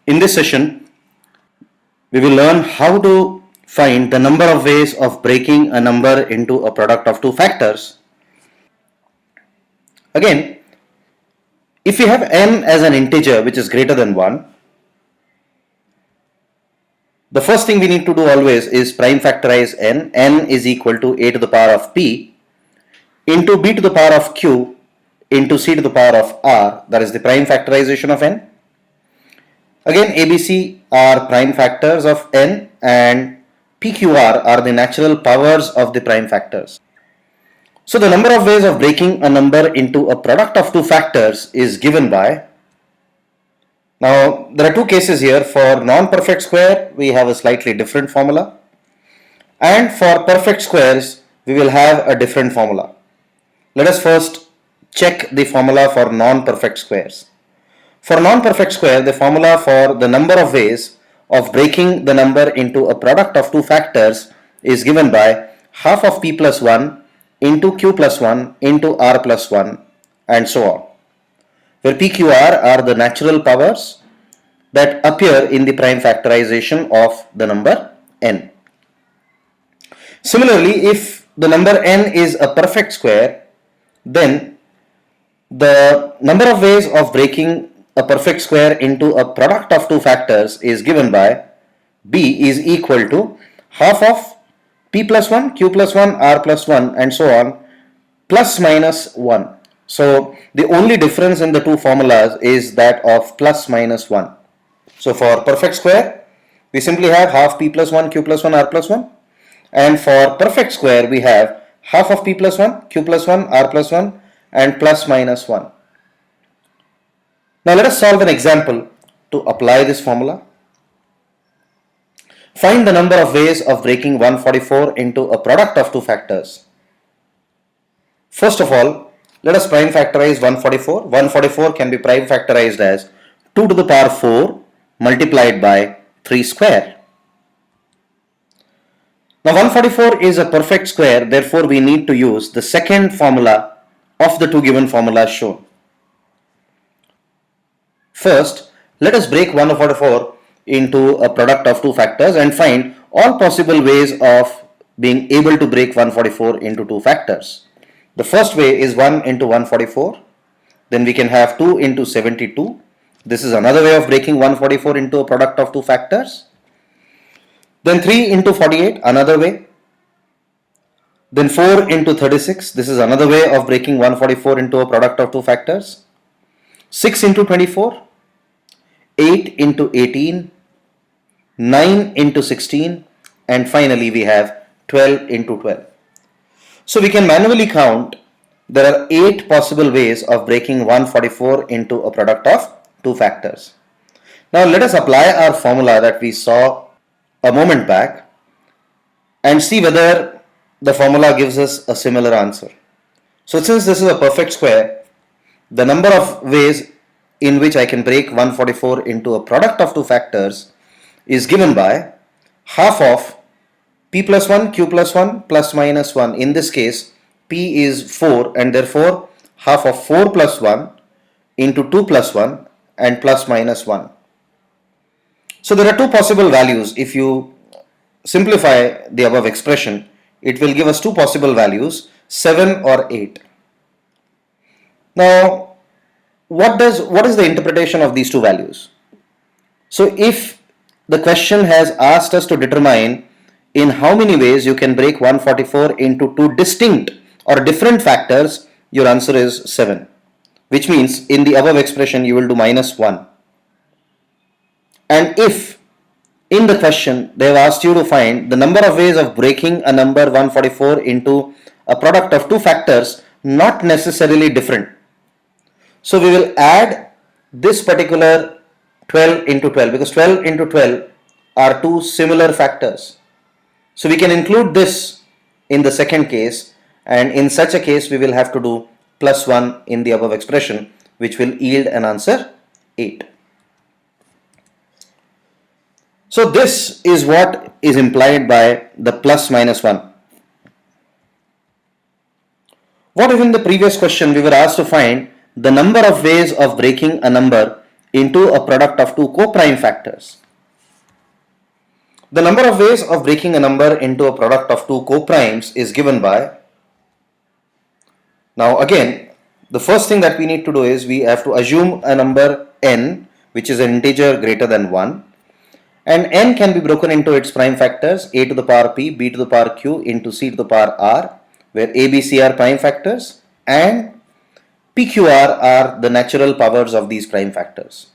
In this session, we will learn how to find the number of ways of breaking a number into a product of two factors. Again, if we have n as an integer which is greater than 1, the first thing we need to do always is prime factorize n. N is equal to a to the power of p into b to the power of q into c to the power of r. That is the prime factorization of n. Again, ABC are prime factors of n and PQR are the natural powers of the prime factors. So the number of ways of breaking a number into a product of two factors is given by, now there are two cases here. For non-perfect square we have a slightly different formula, and for perfect squares we will have a different formula. Let us first check the formula for non-perfect squares. For non-perfect square, the formula for the number of ways of breaking the number into a product of two factors is given by half of p plus 1 into q plus 1 into r plus 1 and so on, where PQR are the natural powers that appear in the prime factorization of the number n. Similarly, if the number n is a perfect square, then the number of ways of breaking a perfect square into a product of two factors is given by b is equal to half of p plus 1, q plus 1, r plus 1 and so on plus minus 1. So the only difference in the two formulas is that of plus minus 1. So for perfect square we simply have half p plus 1, q plus 1, r plus 1, and for perfect square we have half of p plus 1, q plus 1, r plus 1 and plus minus 1. Now let us solve an example to apply this formula. Find the number of ways of breaking 144 into a product of two factors. First of all, let us prime factorize 144. 144 can be prime factorized as 2 to the power 4 multiplied by 3 square. Now 144 is a perfect square, therefore we need to use the second formula of the two given formulas shown. First, let us break 144 into a product of two factors and find all possible ways of being able to break 144 into two factors. The first way is 1 into 144, then we can have 2 into 72. This is another way of breaking 144 into a product of two factors. Then 3 into 48, another way. Then 4 into 36, this is another way of breaking 144 into a product of two factors. 6 into 24, 8 into 18, 9 into 16, and finally we have 12 into 12. So we can manually count. There are 8 possible ways of breaking 144 into a product of two factors. Now let us apply our formula that we saw a moment back and see whether the formula gives us a similar answer. So since this is a perfect square, the number of ways in which I can break 144 into a product of two factors is given by half of p plus 1, q plus 1 plus minus 1. In this case, p is 4 and therefore half of 4 plus 1 into 2 plus 1 and plus minus 1. So there are two possible values. If you simplify the above expression, it will give us two possible values, 7 or 8. Now, what is the interpretation of these two values? So if the question has asked us to determine in how many ways you can break 144 into two distinct or different factors, your answer is 7, which means in the above expression you will do minus 1. And if in the question they have asked you to find the number of ways of breaking a number 144 into a product of two factors, not necessarily different. So we will add this particular 12 into 12 because 12 into 12 are two similar factors. So we can include this in the second case, and in such a case we will have to do plus 1 in the above expression, which will yield an answer 8. So this is what is implied by the plus minus 1. What if in the previous question we were asked to find the number of ways of breaking a number into a product of two co-prime factors. The number of ways of breaking a number into a product of two co-primes is given by, now again, the first thing that we need to do is we have to assume a number n which is an integer greater than 1, and n can be broken into its prime factors a to the power p, b to the power q into c to the power r, where a, b, c are prime factors and p, q, r are the natural powers of these prime factors.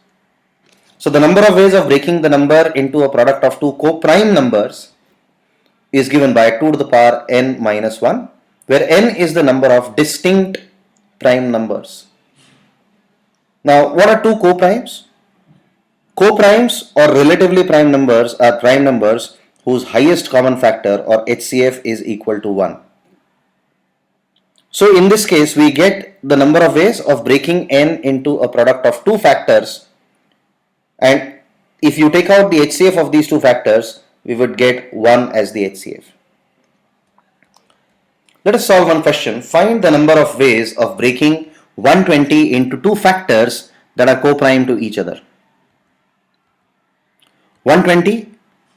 So the number of ways of breaking the number into a product of two co-prime numbers is given by 2 to the power n minus 1, where n is the number of distinct prime numbers. Now, what are two co-primes? Co-primes or relatively prime numbers are prime numbers whose highest common factor or HCF is equal to 1. So in this case, we get the number of ways of breaking n into a product of two factors, and if you take out the HCF of these two factors, we would get 1 as the HCF. Let us solve one question. Find the number of ways of breaking 120 into two factors that are co-prime to each other. 120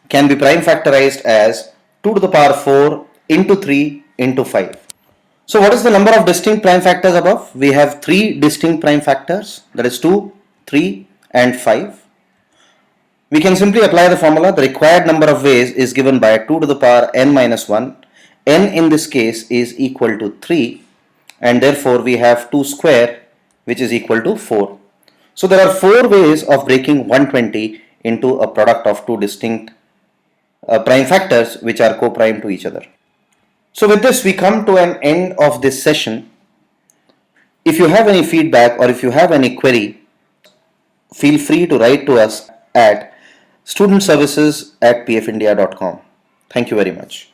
can be prime factorized as 2 to the power 4 into 3 into 5. So what is the number of distinct prime factors above? We have three distinct prime factors, that is 2, 3 and 5. We can simply apply the formula. The required number of ways is given by 2 to the power n minus 1. N in this case is equal to 3, and therefore we have 2 square, which is equal to 4. So there are 4 ways of breaking 120 into a product of two distinct prime factors which are co-prime to each other. So with this we come to an end of this session. If you have any feedback or if you have any query, feel free to write to us at studentservices@pfindia.com. Thank you very much.